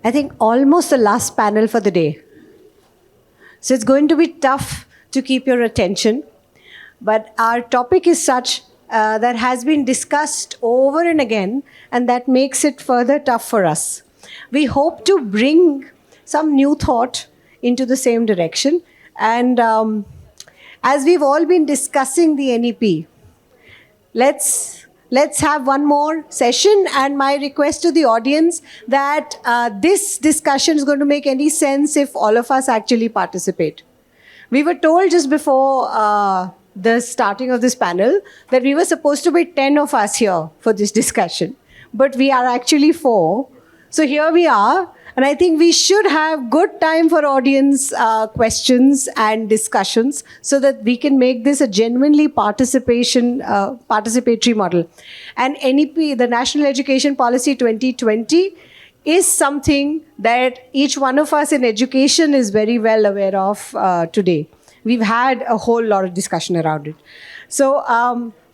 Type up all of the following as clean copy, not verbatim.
I think, almost the last panel for the day. So it's going to be tough to keep your attention. But our topic is such that has been discussed over and again, and that makes it further tough for us. We hope to bring some new thought into the same direction. And as we've all been discussing the NEP, let's have one more session, and my request to the audience that this discussion is going to make any sense if all of us actually participate. We were told just before the starting of this panel that we were supposed to be 10 of us here for this discussion, but we are actually 4. So here we are, and I think we should have good time for audience questions and discussions so that we can make this a genuinely participatory model. And NEP, the National Education Policy 2020, is something that each one of us in education is very well aware of today. We've had a whole lot of discussion around it. So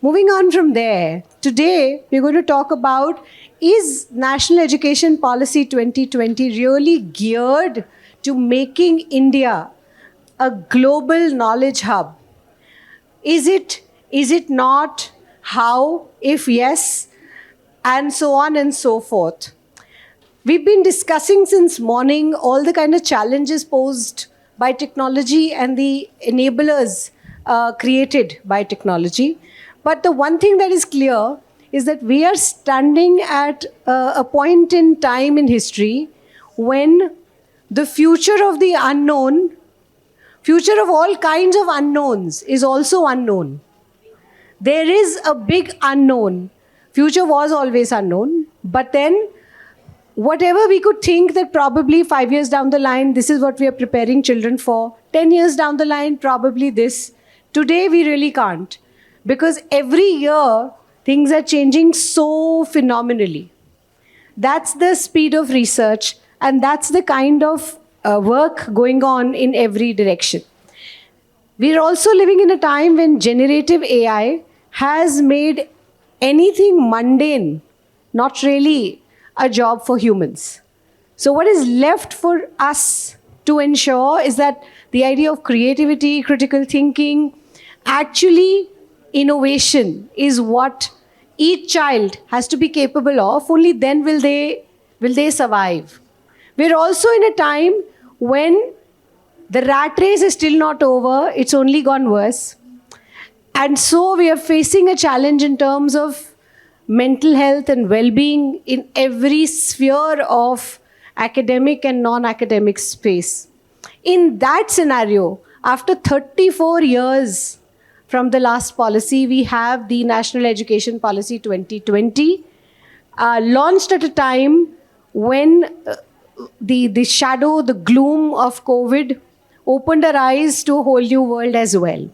moving on from there, today we're going to talk about, is National Education Policy 2020 really geared to making India a global knowledge hub? Is it not? How? If yes? And so on and so forth. We've been discussing since morning all the kind of challenges posed by technology and the enablers created by technology. But the one thing that is clear is that we are standing at a point in time in history when the future of the unknown, future of all kinds of unknowns, is also unknown. There is a big unknown. Future was always unknown, but then whatever we could think that probably 5 years down the line, this is what we are preparing children for, 10 years down the line, probably this. Today, we really can't. Because every year, things are changing so phenomenally. That's the speed of research, and that's the kind of work going on in every direction. We're also living in a time when generative AI has made anything mundane not really a job for humans. So what is left for us to ensure is that the idea of creativity, critical thinking, actually innovation is what each child has to be capable of. Only then will they survive. We're also in a time when the rat race is still not over, it's only gone worse. And so we are facing a challenge in terms of mental health and well-being in every sphere of academic and non-academic space. In that scenario, after 34 years from the last policy, we have the National Education Policy 2020, launched at a time when the shadow, the gloom of COVID opened our eyes to a whole new world as well.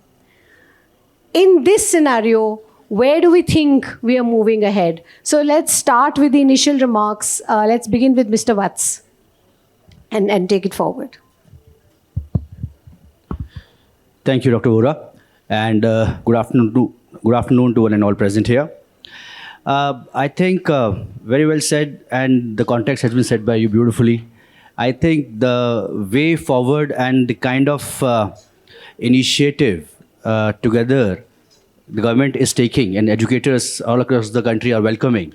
In this scenario, where do we think we are moving ahead? So let's start with the initial remarks. Let's begin with Mr. Vats and take it forward. Thank you, Dr. Vohra, and good afternoon to one and all present here. I think very well said, and the context has been said by you beautifully. I think the way forward and the kind of initiative together the government is taking and educators all across the country are welcoming.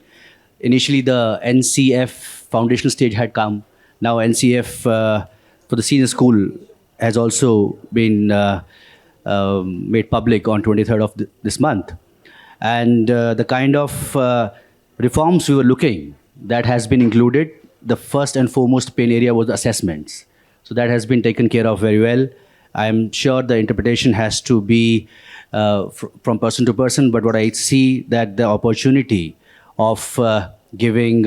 Initially, the NCF foundational stage had come. Now NCF for the senior school has also been made public on 23rd of this month. And the kind of reforms we were looking, that has been included. The first and foremost pain area was the assessments. So that has been taken care of very well. I'm sure the interpretation has to be from person to person, but what I see that the opportunity of giving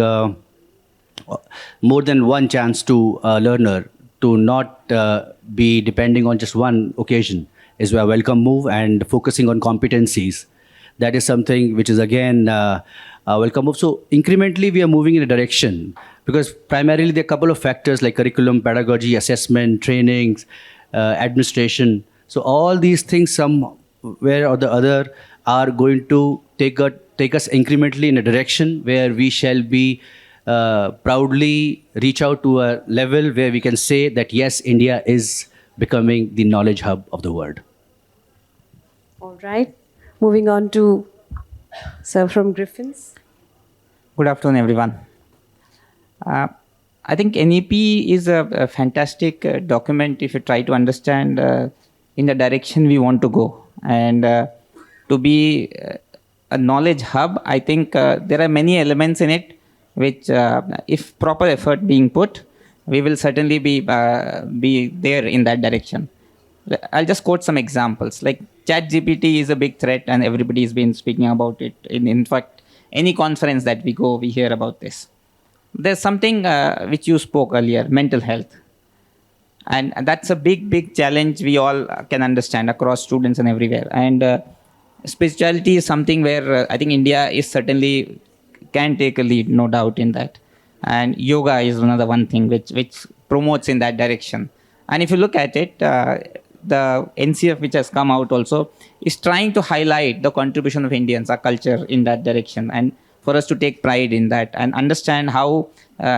more than one chance to a learner to not be depending on just one occasion is a welcome move, and focusing on competencies. That is something which is again a welcome move. So incrementally we are moving in a direction, because primarily there are a couple of factors like curriculum, pedagogy, assessment, trainings, administration. So all these things somewhere or the other are going to take us incrementally in a direction where we shall be proudly reach out to a level where we can say that yes, India is becoming the knowledge hub of the world. All right. Moving on to Sir from Griffins. Good afternoon, everyone. I think NEP is a fantastic document if you try to understand in the direction we want to go. And to be a knowledge hub, I think there are many elements in it which, if proper effort being put, we will certainly be there in that direction. I'll just quote some examples. Like ChatGPT is a big threat, and everybody has been speaking about it. In fact, any conference that we go, we hear about this. There's something which you spoke earlier, mental health. And that's a big challenge we all can understand across students and everywhere. And spirituality is something where I think India is certainly can take a lead, no doubt in that. And yoga is another one thing which promotes in that direction. And if you look at it, the NCF which has come out also is trying to highlight the contribution of Indians, our culture in that direction, and for us to take pride in that and understand how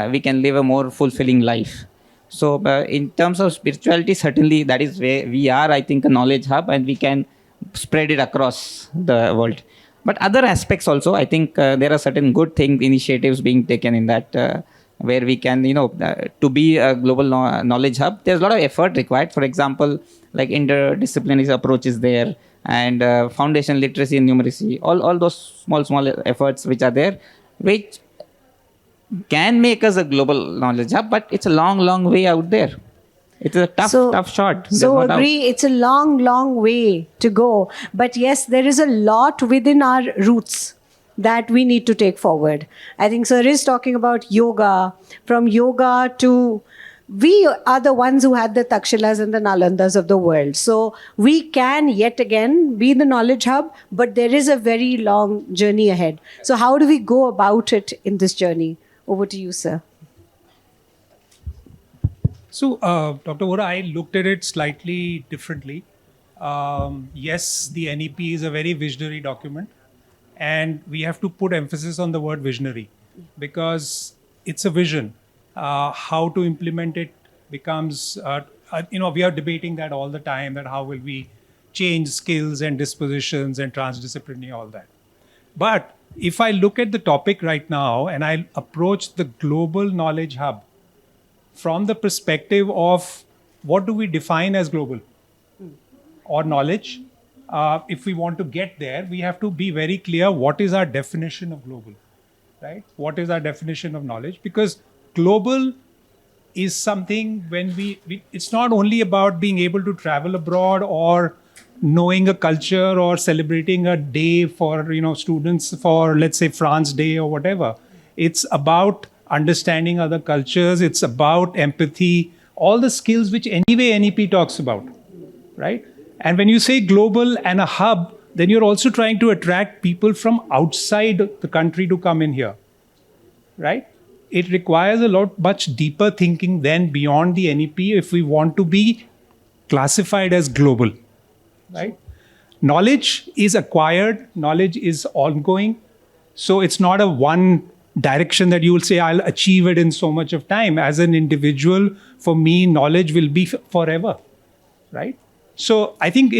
we can live a more fulfilling life. So in terms of spirituality, certainly that is where we are, I think, a knowledge hub, and we can spread it across the world. But other aspects also, I think there are certain good things, initiatives being taken in that where we can, to be a global knowledge hub, there's a lot of effort required. For example, like interdisciplinary approaches there, and foundation literacy and numeracy, all those small efforts which are there, which can make us a global knowledge hub, but it's a long way out there. It's a tough shot. So agree, it's a long way to go. But yes, there is a lot within our roots that we need to take forward. I think Sir is talking about yoga. From yoga to, we are the ones who had the Takshilas and the Nalandas of the world. So we can yet again be the knowledge hub, but there is a very long journey ahead. So how do we go about it in this journey? Over to you, sir. So, Dr. Vohra, I looked at it slightly differently. Yes, the NEP is a very visionary document, and we have to put emphasis on the word visionary because it's a vision. How to implement it becomes, we are debating that all the time, that how will we change skills and dispositions and transdisciplinary, all that. But if I look at the topic right now and I approach the global knowledge hub from the perspective of what do we define as global or knowledge, if we want to get there, we have to be very clear what is our definition of global, right? What is our definition of knowledge? Because global is something when it's not only about being able to travel abroad or knowing a culture or celebrating a day for students for, let's say, France Day or whatever. It's about understanding other cultures. It's about empathy, all the skills which anyway NEP talks about, right? And when you say global and a hub, then you're also trying to attract people from outside the country to come in here, right? It requires a much deeper thinking than beyond the NEP if we want to be classified as global, right? Knowledge is acquired, knowledge is ongoing. So it's not a one direction that you will say, I'll achieve it in so much of time. As an individual, for me, knowledge will be forever, right? So I think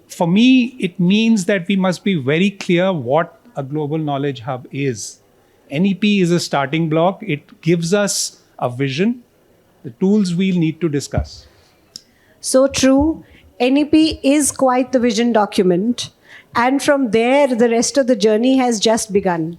for me, it means that we must be very clear what a global knowledge hub is. NEP is a starting block. It gives us a vision, the tools we'll need to discuss. So true. NEP is quite the vision document. And from there, the rest of the journey has just begun.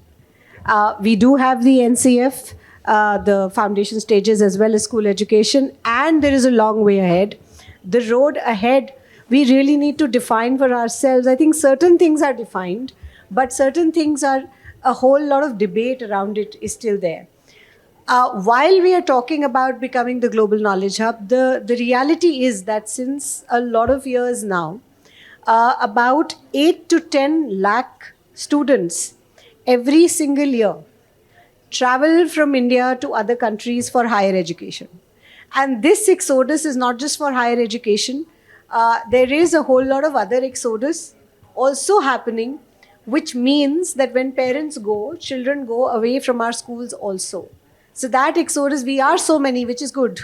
We do have the NCF, the foundation stages, as well as school education, and there is a long way ahead. The road ahead, we really need to define for ourselves. I think certain things are defined, but certain things are, a whole lot of debate around it is still there. While we are talking about becoming the global knowledge hub, the reality is that since a lot of years now, about 8 to 10 lakh students every single year travel from India to other countries for higher education. And this exodus is not just for higher education. There is a whole lot of other exodus also happening, which means that when parents go, children go away from our schools also. So that exodus, we are so many, which is good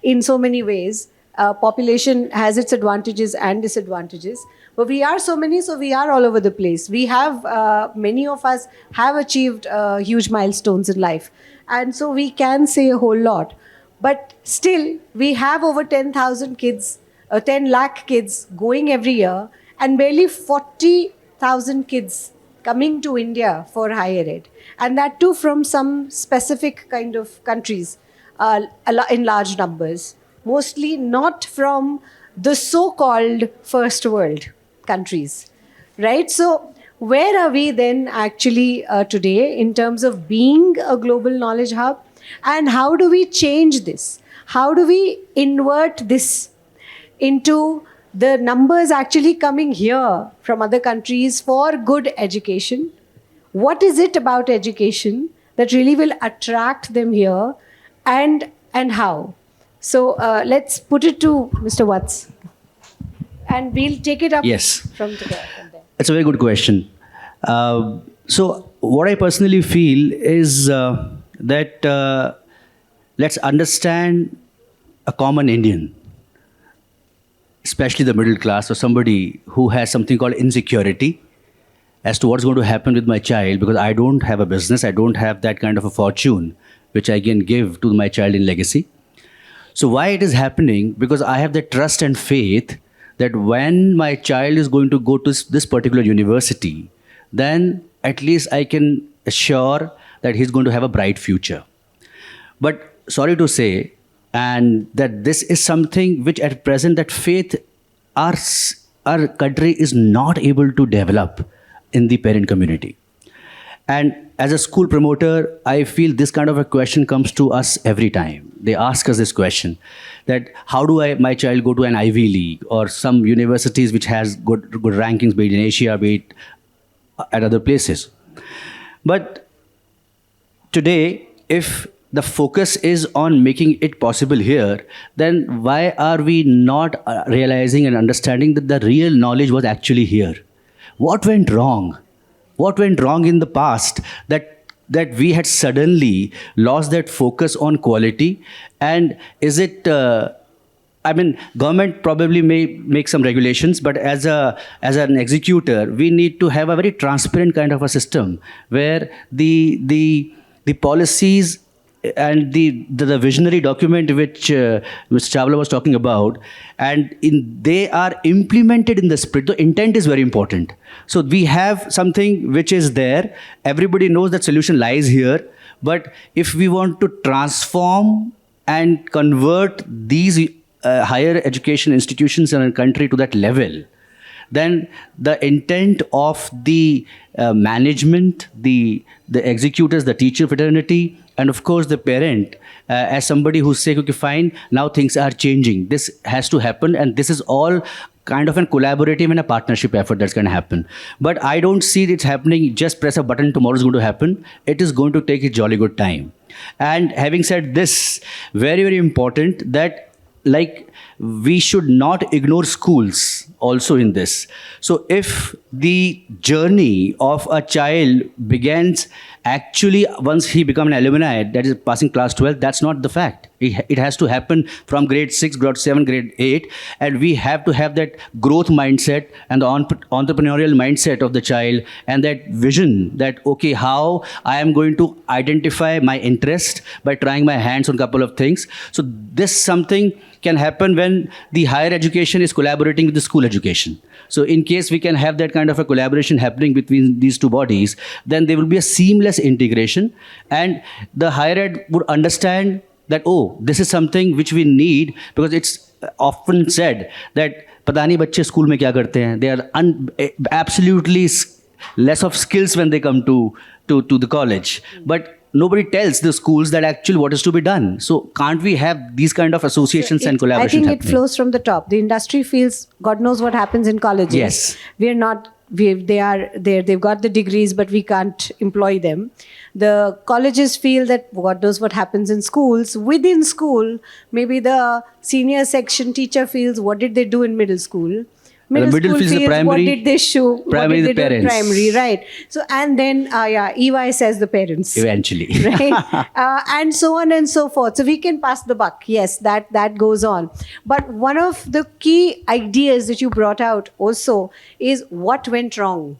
in so many ways. Population has its advantages and disadvantages. But we are so many, so we are all over the place. We have, many of us have achieved huge milestones in life. And so we can say a whole lot. But still, we have over 10,000 kids, 10 lakh kids going every year, and barely 40,000 kids coming to India for higher ed. And that too from some specific kind of countries in large numbers. Mostly not from the so-called first world countries, right? So where are we then actually today in terms of being a global knowledge hub? And how do we change this? How do we invert this into the numbers actually coming here from other countries for good education? What is it about education that really will attract them here, and how? So let's put it to Mr. Vats, and we'll take it up Yes. from there. It's a very good question. So what I personally feel is that let's understand a common Indian, especially the middle class or somebody who has something called insecurity as to what's going to happen with my child, because I don't have a business, I don't have that kind of a fortune which I can give to my child in legacy. So why it is happening? Because I have the trust and faith that when my child is going to go to this particular university, then at least I can assure that he's going to have a bright future. But sorry to say, and that this is something which at present that faith our country is not able to develop in the parent community. And as a school promoter, I feel this kind of a question comes to us every time. They ask us this question, that how do my child go to an Ivy League or some universities which has good rankings, be it in Asia, be it at other places. But today, if the focus is on making it possible here, then why are we not realizing and understanding that the real knowledge was actually here? What went wrong? What went wrong in the past that we had suddenly lost that focus on quality? And is it, government probably may make some regulations, but as an executor, we need to have a very transparent kind of a system where the policies and the visionary document which Mr. Chawla was talking about, and they are implemented in the spirit. The intent is very important. So we have something which is there. Everybody knows that solution lies here. But if we want to transform and convert these higher education institutions in our country to that level, then the intent of the management, the executors, the teacher fraternity, and of course the parent, as somebody who's saying, okay, fine, now things are changing. This has to happen, and this is all kind of a collaborative and a partnership effort that's going to happen. But I don't see it happening, just press a button, tomorrow is going to happen. It is going to take a jolly good time. And having said this, very, very important that we should not ignore schools also in this. So if the journey of a child begins actually once he becomes an alumni, that is passing class 12, that's not the fact. It has to happen from grade 6, grade 7, grade 8, and we have to have that growth mindset and the entrepreneurial mindset of the child, and that vision that, okay, how I am going to identify my interest by trying my hands on a couple of things. So this something can happen when the higher education is collaborating with the school education. So in case we can have that kind of a collaboration happening between these two bodies, then there will be a seamless integration, and the higher ed would understand that, oh, this is something which we need, because it's often said that pata nahi bacche school mein kya karte hain. They are absolutely less of skills when they come to the college. But nobody tells the schools that actually what is to be done. So can't we have these kind of associations and collaborations I think happening? it flows from the top. The industry feels God knows what happens in colleges. Yes. We're not, they are there, they've got the degrees, but we can't employ them. The colleges feel that God knows what happens in schools. Within school, maybe the senior section teacher feels, what did they do in middle school? Middle middle school fees is the fees, primary. what did they show? Primary what the did they do in parents. primary, right? So, and then, EY says the parents. Eventually. Right? And so on and so forth. So we can pass the buck. Yes, that goes on. But one of the key ideas that you brought out also is what went wrong.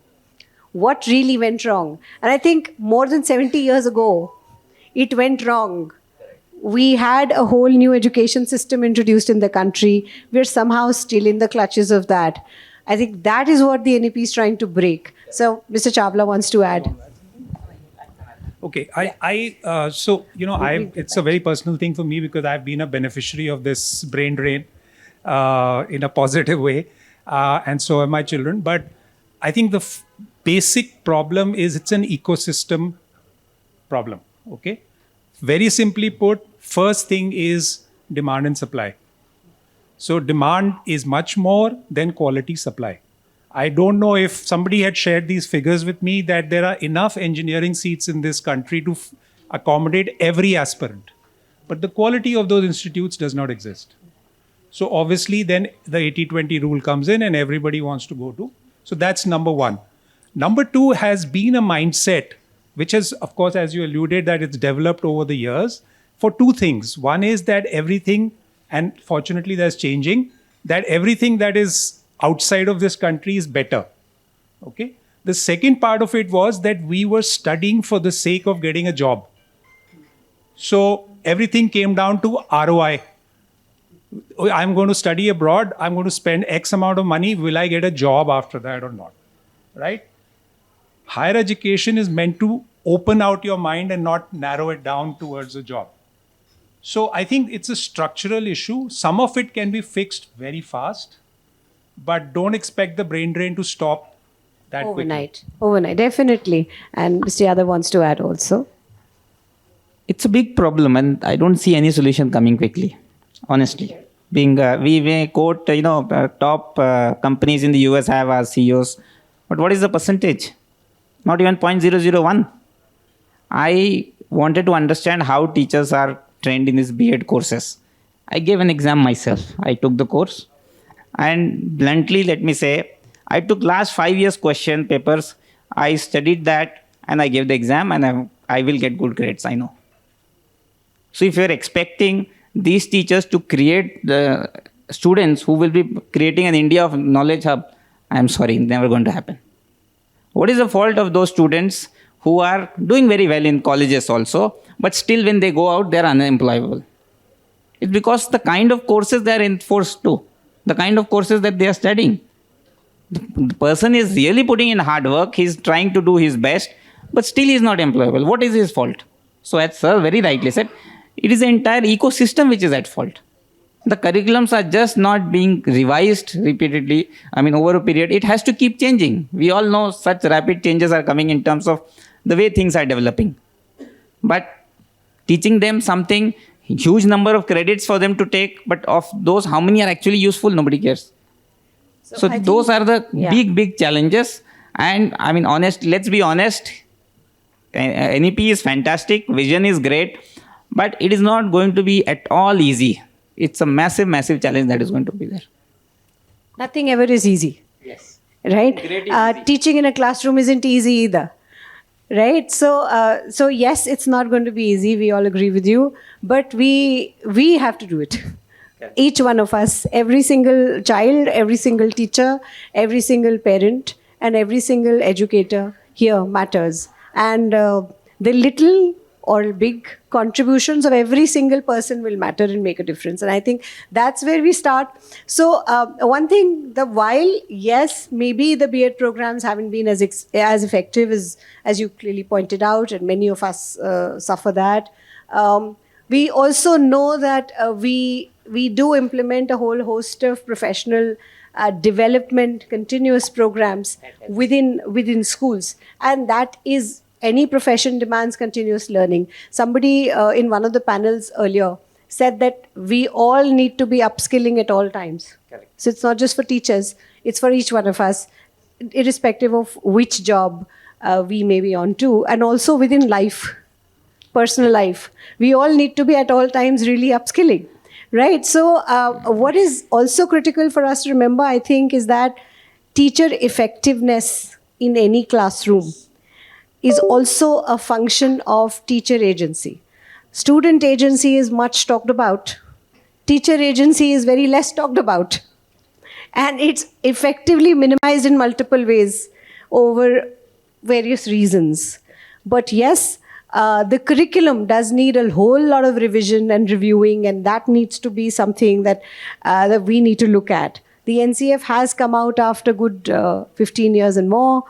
What really went wrong? And I think more than 70 years ago, it went wrong. We had a whole new education system introduced in the country. We're somehow still in the clutches of that. I think that is what the NEP is trying to break. So, Mr. Chawla wants to add. Okay, it's a very personal thing for me because I've been a beneficiary of this brain drain in a positive way, and so have my children. But I think the basic problem is it's an ecosystem problem. Okay, very simply put, first thing is demand and supply. So demand is much more than quality supply. I don't know if somebody had shared these figures with me that there are enough engineering seats in this country to accommodate every aspirant. But the quality of those institutes does not exist. So obviously then the 80-20 rule comes in and everybody wants to go to. So that's number one. Number two has been a mindset, which has, of course, as you alluded, that it's developed over the years for two things. One is that everything, and fortunately that's changing, that everything that is outside of this country is better. Okay. The second part of it was that we were studying for the sake of getting a job. So everything came down to ROI. I'm going to study abroad. I'm going to spend X amount of money. Will I get a job after that or not? Right? Higher education is meant to open out your mind and not narrow it down towards a job. So I think it's a structural issue. Some of it can be fixed very fast. But don't expect the brain drain to stop that Overnight, definitely. And Mr. Yadav wants to add also. It's a big problem, and I don't see any solution coming quickly, honestly. Being we may quote, top companies in the US have as CEOs, but what is the percentage? Not even 0.001. I wanted to understand how teachers are trained in these B.Ed courses. I gave an exam myself. I took the course. And bluntly, let me say, I took last 5 years question papers. I studied that and I gave the exam and I will get good grades, I know. So if you're expecting these teachers to create the students who will be creating an India of knowledge hub, I'm sorry, never going to happen. What is the fault of those students who are doing very well in colleges also, but still when they go out, they're unemployable? It's because the kind of courses they're enforced to. The kind of courses that they are studying. The person is really putting in hard work, he's trying to do his best, but still he is not employable. What is his fault? So as sir very rightly said, it is the entire ecosystem which is at fault. The curriculums are just not being revised repeatedly. Over a period, it has to keep changing. We all know such rapid changes are coming in terms of the way things are developing. But teaching them something, huge number of credits for them to take, but of those, how many are actually useful? Nobody cares. So those are the big challenges. And let's be honest, NEP is fantastic, vision is great, but it is not going to be at all easy. It's a massive challenge that is going to be there. Nothing ever is easy. Yes. Right? Teaching in a classroom isn't easy either. Right? So yes, it's not going to be easy. We all agree with you. But we have to do it. Okay. Each one of us, every single child, every single teacher, every single parent, and every single educator here matters. And the little or big contributions of every single person will matter and make a difference. And I think that's where we start. So one thing, while yes, maybe the B.Ed programs haven't been as effective as you clearly pointed out, and many of us suffer that. We also know that we do implement a whole host of professional development, continuous programs within schools. And that is, any profession demands continuous learning. Somebody in one of the panels earlier said that we all need to be upskilling at all times. Correct. So it's not just for teachers, it's for each one of us, irrespective of which job we may be on to, and also within life, personal life. We all need to be at all times really upskilling. Right. So, what is also critical for us to remember, I think, is that teacher effectiveness in any classroom is also a function of teacher agency. Student agency is much talked about. Teacher agency is very less talked about. And it's effectively minimized in multiple ways over various reasons. But yes, the curriculum does need a whole lot of revision and reviewing, and that needs to be something that, that we need to look at. The NCF has come out after good 15 years and more.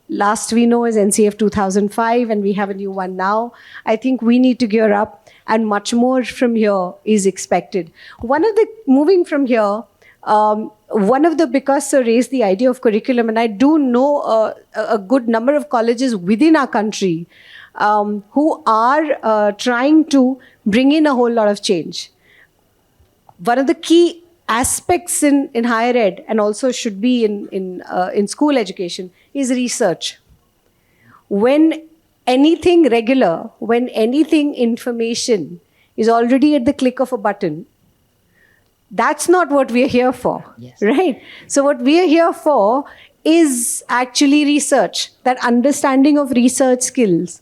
Last we know is NCF 2005, and we have a new one now. I think we need to gear up, and much more from here is expected. Moving from here, one of the, because sir raised the idea of curriculum, and I do know a good number of colleges within our country who are trying to bring in a whole lot of change. One of the key aspects in higher ed, and also should be in school education, is research. When anything regular, when anything information is already at the click of a button, that's not what we're here for, yes. Right? So what we're here for is actually research, that understanding of research skills,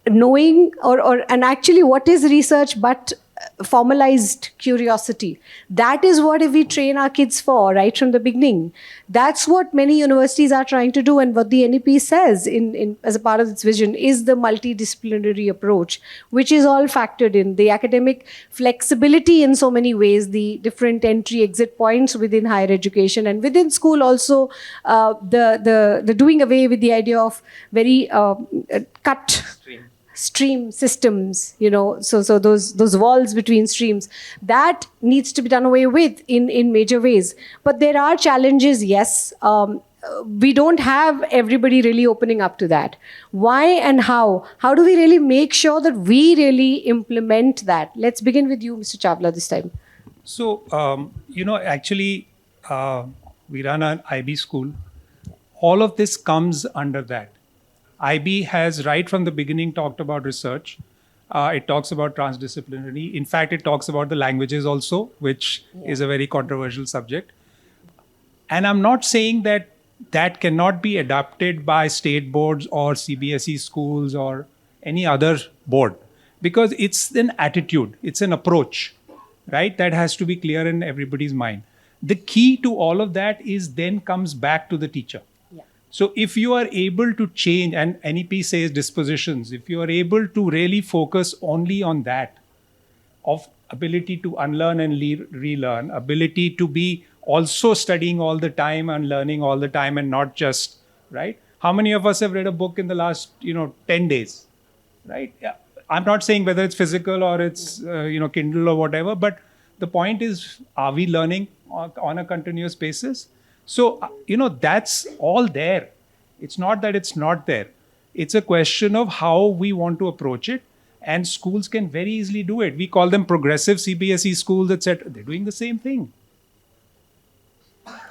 knowing and actually what is research but formalized curiosity. That is what if we train our kids for right from the beginning. That's what many universities are trying to do, and what the NEP says in as a part of its vision is the multidisciplinary approach, which is all factored in. The academic flexibility in so many ways, the different entry exit points within higher education and within school also, the doing away with the idea of very cut stream systems, so those walls between streams, that needs to be done away with in major ways. But there are challenges, yes. We don't have everybody really opening up to that. Why and how? How do we really make sure that we really implement that? Let's begin with you, Mr. Chawla, this time. So, actually, we run an IB school. All of this comes under that. IB has right from the beginning talked about research. It talks about transdisciplinary. In fact, it talks about the languages also, which is a very controversial subject. And I'm not saying that cannot be adapted by state boards or CBSE schools or any other board, because it's an attitude, it's an approach, right? That has to be clear in everybody's mind. The key to all of that is then comes back to the teacher. So if you are able to change, and NEP says dispositions, if you are able to really focus only on that, of ability to unlearn and relearn, ability to be also studying all the time and learning all the time, and not just, right? How many of us have read a book in the last, 10 days, right? Yeah. I'm not saying whether it's physical or it's, Kindle or whatever, but the point is, are we learning on a continuous basis? So, that's all there. It's not that it's not there. It's a question of how we want to approach it. And schools can very easily do it. We call them progressive CBSE schools, etc. They're doing the same thing.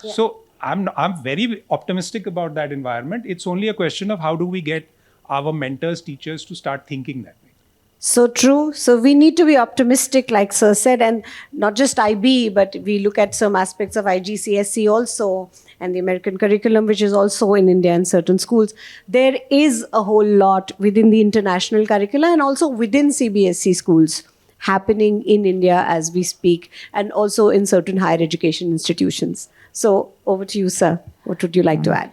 Yeah. So I'm very optimistic about that environment. It's only a question of how do we get our mentors, teachers to start thinking that way. So true. So we need to be optimistic, like Sir said, and not just IB, but we look at some aspects of IGCSE also, and the American curriculum, which is also in India in certain schools. There is a whole lot within the international curricula and also within CBSE schools happening in India as we speak, and also in certain higher education institutions. So over to you, sir. What would you like to add?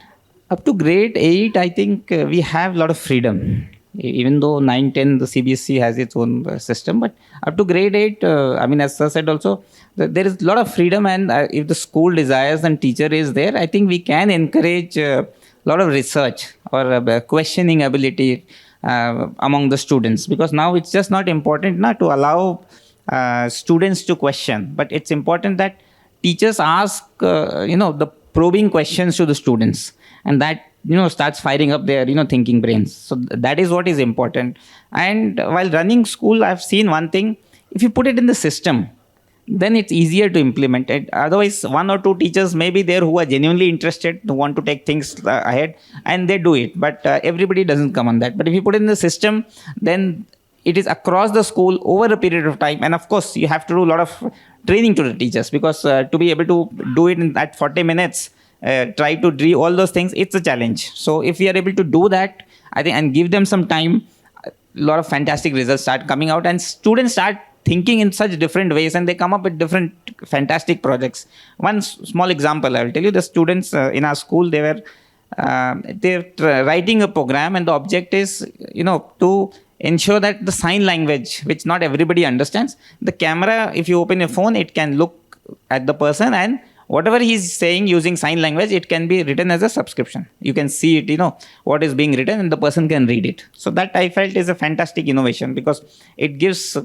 Up to grade 8, I think we have a lot of freedom. Even though 9, 10, the CBSE has its own system, but up to grade 8, as Sir said also, there is a lot of freedom, and if the school desires and teacher is there, I think we can encourage a lot of research or questioning ability among the students, because now it's just not important to allow students to question, but it's important that teachers ask, the probing questions to the students, and that starts firing up their thinking brains. So that is what is important. And while running school, I've seen one thing: if you put it in the system, then it's easier to implement it. Otherwise, 1 or 2 teachers may be there who are genuinely interested, who want to take things ahead, and they do it, but everybody doesn't come on that. But if you put it in the system, then it is across the school over a period of time. And of course, you have to do a lot of training to the teachers, because to be able to do it in that 40 minutes, try to do all those things, it's a challenge. So if we are able to do that, I think, and give them some time, a lot of fantastic results start coming out, and students start thinking in such different ways, and they come up with different fantastic projects. One small example I will tell you: the students in our school, they're writing a program, and the object is, to ensure that the sign language, which not everybody understands, the camera, if you open your phone, it can look at the person, and whatever he's saying using sign language, it can be written as a subscription. You can see it, what is being written, and the person can read it. So that I felt is a fantastic innovation, because it gives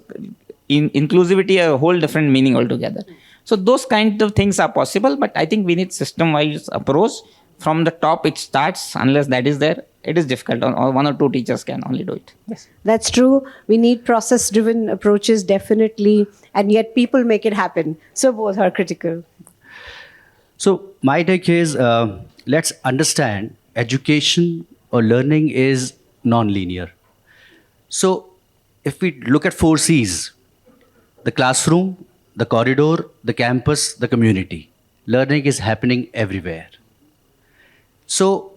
inclusivity a whole different meaning altogether. So those kind of things are possible, but I think we need system-wise approach. From the top it starts. Unless that is there, it is difficult, or one or two teachers can only do it. Yes, that's true. We need process-driven approaches, definitely, and yet people make it happen. So both are critical. So my take is, let's understand education or learning is non-linear. So if we look at 4 C's, the classroom, the corridor, the campus, the community, learning is happening everywhere. So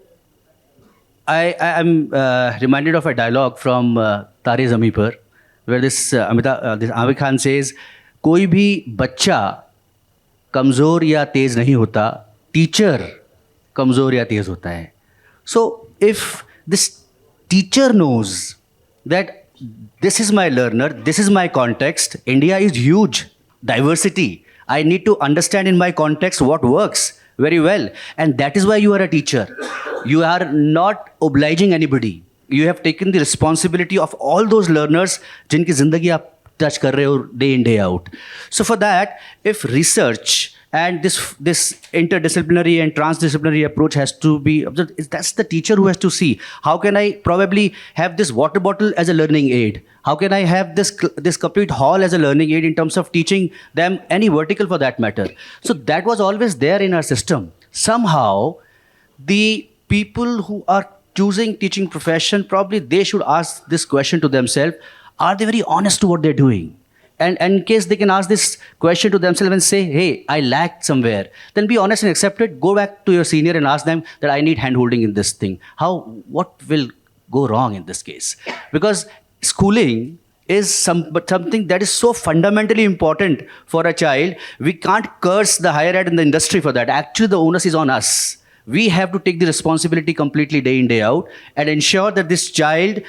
I am reminded of a dialogue from Tare Zameen Par, where this Amir Khan says, "Koi bhi bachcha कमज़ोर या तेज़ नहीं होता, teacher कमज़ोर या तेज़ होता है." So if this teacher knows that this is my learner, this is my context, India is huge, diversity, I need to understand in my context what works very well, and that is why you are a teacher. You are not obliging anybody. You have taken the responsibility of all those learners जिनकी ज़िंदगी आप touch कर रहे हो day in day out. So for that, if research and this interdisciplinary and transdisciplinary approach has to be observed, that's the teacher who has to see, how can I probably have this water bottle as a learning aid? How can I have this complete hall as a learning aid in terms of teaching them any vertical for that matter? So that was always there in our system. Somehow, the people who are choosing teaching profession, probably they should ask this question to themselves: are they very honest to what they're doing? And in case they can ask this question to themselves and say, hey, I lacked somewhere, then be honest and accept it. Go back to your senior and ask them that I need hand-holding in this thing. What will go wrong in this case? Because schooling is something that is so fundamentally important for a child. We can't curse the higher ed in the industry for that. Actually, the onus is on us. We have to take the responsibility completely day in, day out, and ensure that this child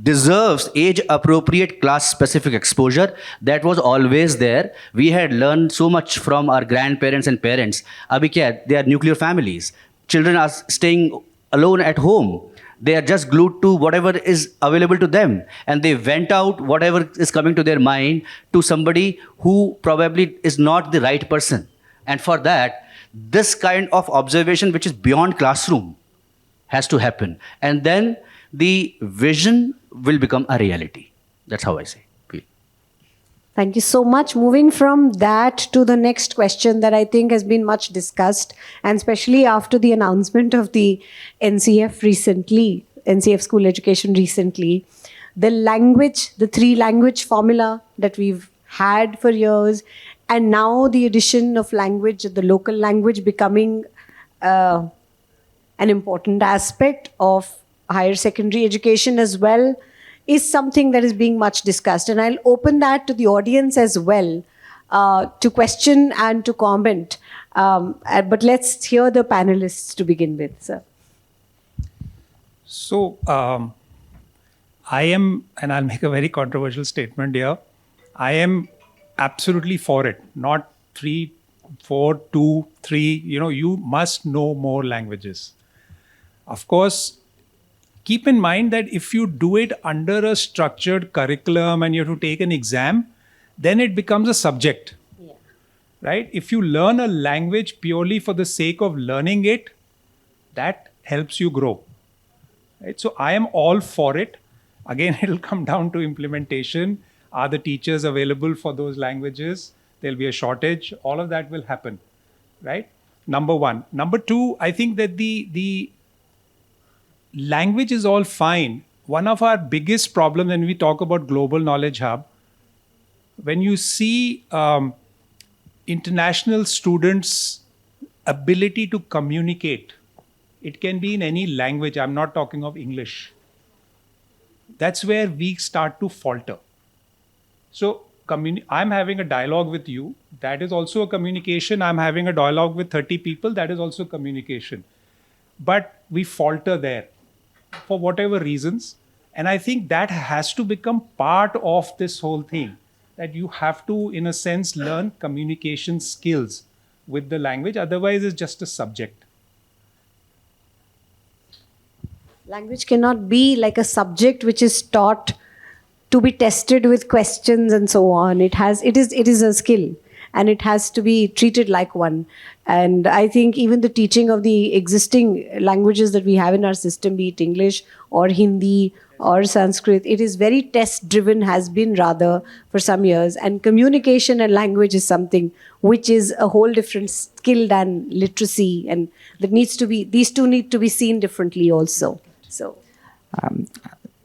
deserves age-appropriate class-specific exposure. That was always there. We had learned so much from our grandparents and parents. Abhi kya hai? They are nuclear families. Children are staying alone at home. They are just glued to whatever is available to them. And they vent out whatever is coming to their mind to somebody who probably is not the right person. And for that, this kind of observation, which is beyond classroom, has to happen. And then the vision will become a reality. That's how I say. Thank you so much. Moving from that to the next question that I think has been much discussed, and especially after the announcement of the NCF recently, NCF school education recently, the language, the 3-language formula that we've had for years, and now the addition of language, the local language becoming an important aspect of higher secondary education as well, is something that is being much discussed. And I'll open that to the audience as well, to question and to comment. But let's hear the panelists to begin with, sir. So, I am, and I'll make a very controversial statement here, I am absolutely for it. Not 3, 4, 2, 3. You must know more languages. Of course, keep in mind that if you do it under a structured curriculum and you have to take an exam, then it becomes a subject. Yeah. Right? If you learn a language purely for the sake of learning it, that helps you grow. Right? So I am all for it. Again, it'll come down to implementation. Are the teachers available for those languages? There'll be a shortage. All of that will happen, right? Number one. Number two, I think that the language is all fine. one of our biggest problems when we talk about global knowledge hub, when you see international students' ability to communicate, it can be in any language. I'm not talking of English. That's where we start to falter. So I'm having a dialogue with you. That is also a communication. I'm having a dialogue with 30 people. That is also communication. But we falter there for whatever reasons. And I think that has to become part of this whole thing. That you have to, in a sense, learn communication skills with the language. Otherwise, it's just a subject. Language cannot be like a subject which is taught to be tested with questions and so on. It is a skill, and it has to be treated like one. And I think even the teaching of the existing languages that we have in our system, be it English or Hindi or Sanskrit, it is very test driven, has been rather for some years. And communication and language is something which is a whole different skill than literacy, and that needs to be, these two need to be seen differently also. So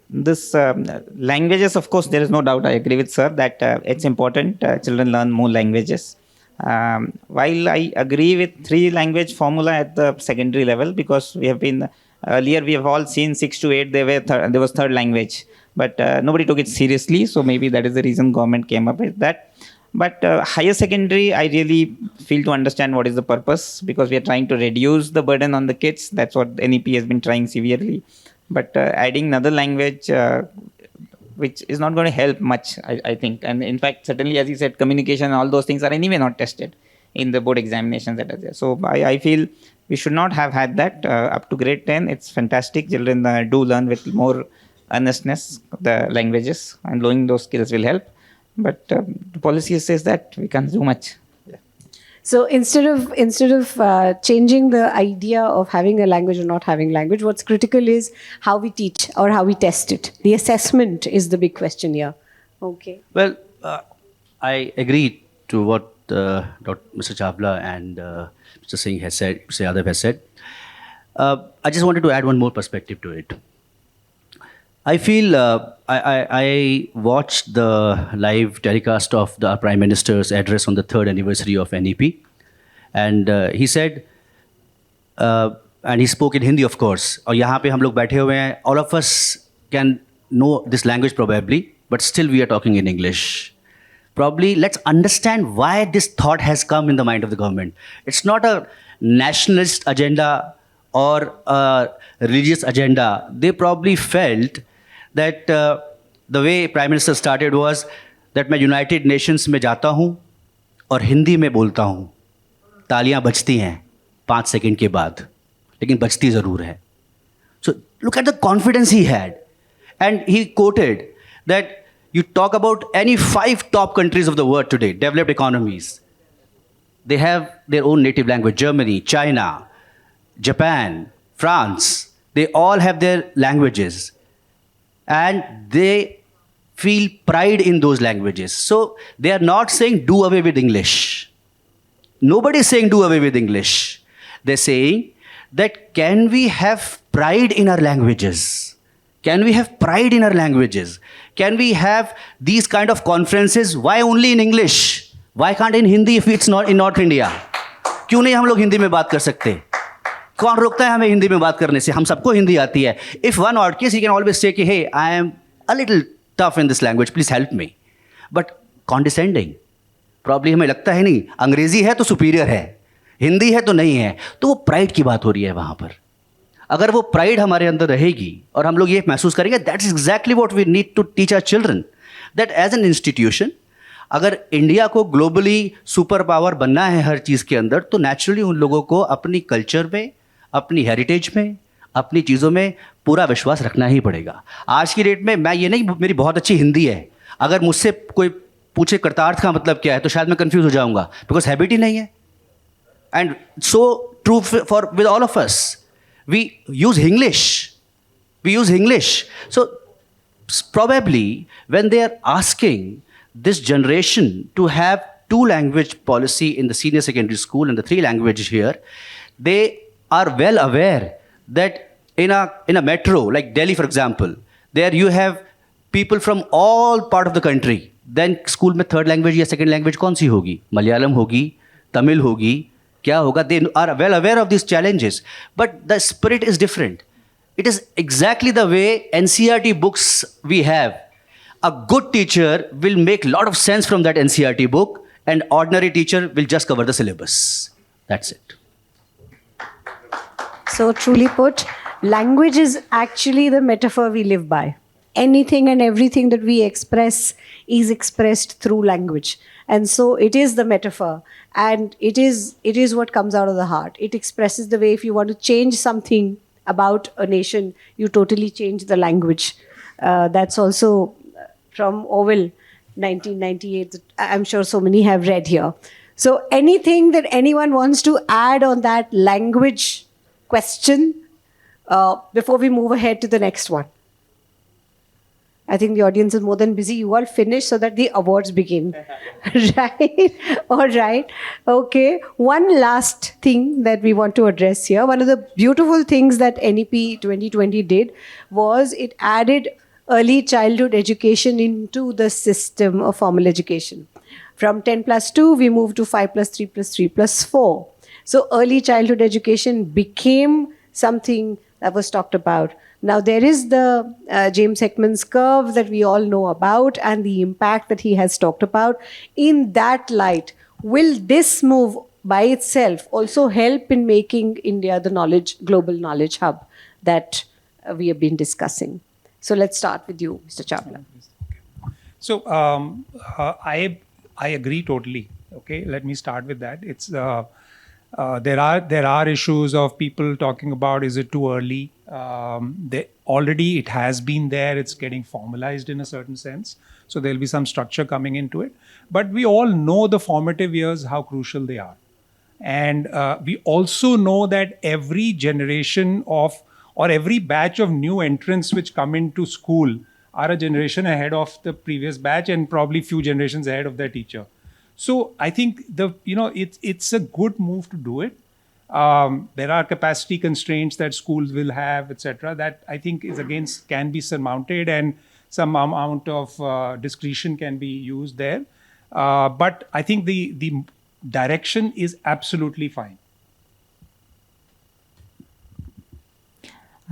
this languages, of course, there is no doubt. I agree with sir that it's important children learn more languages. While I agree with 3 language formula at the secondary level, because we have been earlier we have all seen 6 to 8 there was third language, but nobody took it seriously. So maybe that is the reason government came up with that. But higher secondary, I really feel to understand what is the purpose, because we are trying to reduce the burden on the kids. That's what NEP has been trying severely. But adding another language, which is not going to help much, I think. And in fact, certainly, as you said, communication and all those things are anyway not tested in the board examinations that are there. So I feel we should not have had that up to grade 10. It's fantastic. Children do learn with more earnestness the languages, and learning those skills will help. But the policy says that we can't do much. Yeah. So instead of changing the idea of having a language or not having language, what's critical is how we teach or how we test it. The assessment is the big question here. Okay. Well, I agree to what Mr. Chawla and Mr. Singh has said, Mr. Yadav has said. I just wanted to add one more perspective to it. I feel I watched the live telecast of the Prime Minister's address on the 3rd anniversary of NEP, and he said, and he spoke in Hindi, of course. और यहाँ पे हम लोग बैठे हुए हैं. All of us can know this language probably, but still we are talking in English. Probably let's understand why this thought has come in the mind of the government. It's not a nationalist agenda or a religious agenda. They probably felt that the way Prime Minister started was that मैं United Nations में जाता हूँ और हिंदी में बोलता हूँ. तालियां बजती हैं 5 सेकंड के बाद, लेकिन बजती ज़रूर है. So look at the confidence he had. And he quoted that you talk about any 5 top countries of the world today, developed economies. They have their own native language. Germany, China, Japan, France, they all have their languages. And they feel pride in those languages. So they are not saying do away with English. Nobody is saying do away with English. They're saying that can we have pride in our languages? Can we have pride in our languages? Can we have these kind of conferences? Why only in English? Why can't in Hindi if it's not in North India? क्यों नहीं हम लोग हिंदी में बात कर सकते? कौन रोकता है हमें हिंदी में बात करने से? हम सबको हिंदी आती है. If one odd case, he can always say कि hey, I am a little tough in this language, please help me. But condescending. Probably हमें लगता है नहीं, अंग्रेजी है तो superior है, हिंदी है तो नहीं है. तो वो pride की बात हो रही है वहाँ पर. अगर वो pride हमारे अंदर रहेगी और हम लोग ये महसूस करेंगे, that's exactly what we need to teach our children. That as an institution, अगर इंडिया को ग्लोबली सुपर पावर बनना है हर चीज़ के अंदर, तो नेचुरली उन लोगों को अपनी कल्चर में, अपनी हेरिटेज में, अपनी चीज़ों में पूरा विश्वास रखना ही पड़ेगा. आज की डेट में मैं ये नहीं, मेरी बहुत अच्छी हिंदी है, अगर मुझसे कोई पूछे कृतार्थ का मतलब क्या है तो शायद मैं कंफ्यूज हो जाऊंगा, बिकॉज हैबिट ही नहीं है. And so true for with all of us, we use English. So probably when they are asking this generation to have 2 language policy in the senior secondary school and the 3 languages here, they are well aware that in a metro like Delhi, for example, There you have people from all part of the country. Then school में third language या second language कौन सी होगी? मलयालम होगी, तमिल होगी, क्या होगा? They are well aware of these challenges, but the spirit is different. It is exactly the way NCERT books we have. A good teacher will make a lot of sense from that NCERT book, and ordinary teacher will just cover the syllabus. That's it. So truly put, language is actually the metaphor we live by. Anything and everything that we express is expressed through language. And so it is the metaphor, and it is what comes out of the heart. It expresses the way if you want to change something about a nation, you totally change the language. That's also from Orwell, 1998. I'm sure so many have read here. So anything that anyone wants to add on that language question before we move ahead to the next one? I think the audience is more than busy. You all finish so that the awards begin. Right? All right. Okay. One last thing that we want to address here. One of the beautiful things that NEP 2020 did was it added early childhood education into the system of formal education. From 10+2, we moved to 5+3 plus 3 plus 4. So early childhood education became something that was talked about. Now, there is the James Heckman's curve that we all know about and the impact that he has talked about. In that light, will this move by itself also help in making India the global knowledge hub that we have been discussing? So let's start with you, Mr. Chawla. So I agree totally. Okay, let me start with that. It's there are issues of people talking about, is it too early? Already it has been there. It's getting formalized in a certain sense. So there'll be some structure coming into it. But we all know the formative years, how crucial they are. And we also know that every generation of, or every batch of new entrants which come into school are a generation ahead of the previous batch and probably few generations ahead of their teacher. So I think it's a good move to do it. There are capacity constraints that schools will have, etc. That I think can be surmounted, and some amount of discretion can be used there. But I think the direction is absolutely fine.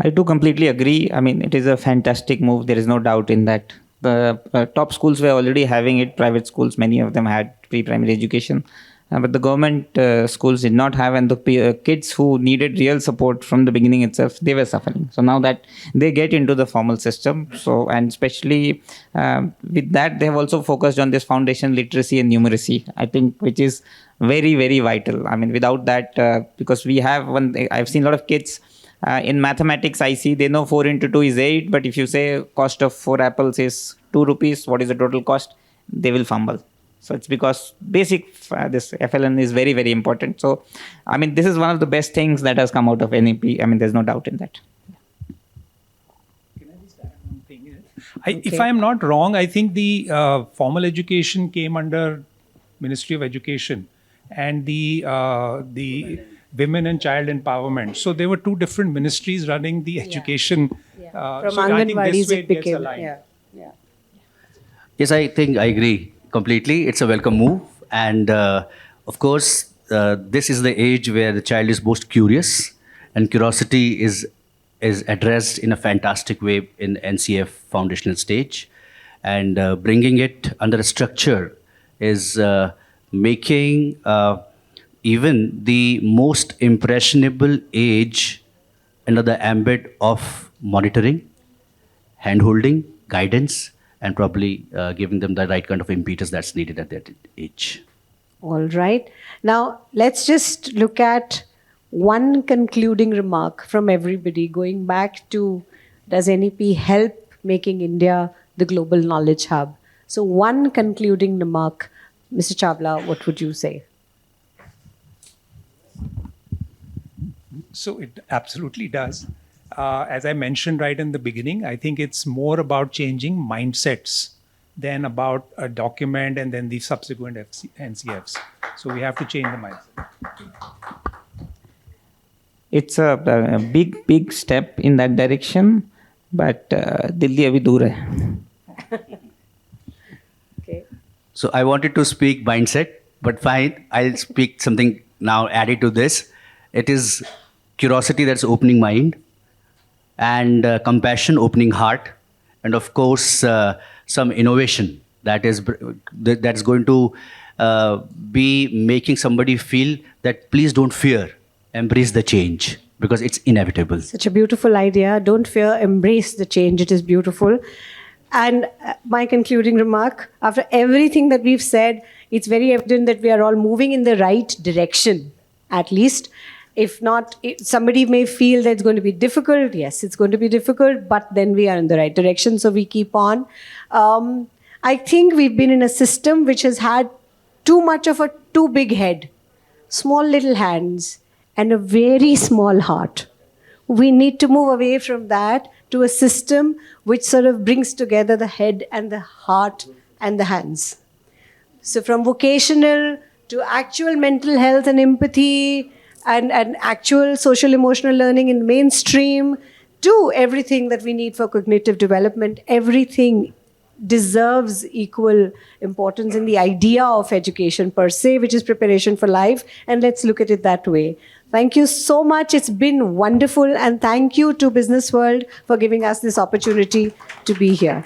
I do completely agree. I mean, it is a fantastic move. There is no doubt in that. The top schools were already having it. Private schools, many of them had pre-primary education. But the government schools did not have, and the kids who needed real support from the beginning itself, they were suffering. So now that they get into the formal system, and especially with that, they have also focused on this foundation literacy and numeracy, I think, which is very, very vital. I mean, without that, because I've seen a lot of kids in mathematics, I see they know 4 into 2 is 8, but if you say cost of 4 apples is 2 rupees, what is the total cost? They will fumble. So it's because basic, this FLN is very, very important. So, I mean, this is one of the best things that has come out of NEP. I mean, there's no doubt in that. Can I just add one thing? If I'm not wrong, I think the formal education came under Ministry of Education, and the Women and Child Empowerment. So there were 2 different ministries running the education. From so I think this Anganwadis way it gets became. aligned. Yes, I think I agree completely. It's a welcome move. And of course, this is the age where the child is most curious, and curiosity is addressed in a fantastic way in NCF foundational stage. And bringing it under a structure is making even the most impressionable age under the ambit of monitoring, hand-holding, guidance, and probably giving them the right kind of impetus that's needed at that age. All right. Now, let's just look at one concluding remark from everybody, going back to, does NEP help making India the global knowledge hub? So one concluding remark, Mr. Chawla, what would you say? So it absolutely does. As I mentioned right in the beginning, I think it's more about changing mindsets than about a document and then the subsequent NCFs. So we have to change the mindset. It's a big, big step in that direction. but Delhi abhi dur hai. Okay. So I wanted to speak mindset, but fine, I'll speak something now added to this. It is curiosity that's opening mind, and compassion opening heart, and of course some innovation that's going to be making somebody feel that please don't fear, embrace the change because it's inevitable. Such a beautiful idea. Don't fear, embrace the change. It is beautiful. And my concluding remark, after everything that we've said, it's very evident that we are all moving in the right direction, at least. If not, somebody may feel that it's going to be difficult. Yes, it's going to be difficult, but then we are in the right direction, so we keep on. I think we've been in a system which has had too much of a too big head, small little hands, and a very small heart. We need to move away from that to a system which sort of brings together the head and the heart and the hands. So from vocational to actual mental health and empathy and actual social emotional learning in mainstream to everything that we need for cognitive development, everything deserves equal importance in the idea of education per se, which is preparation for life. And let's look at it that way. Thank you so much. It's been wonderful. And thank you to Business World for giving us this opportunity to be here.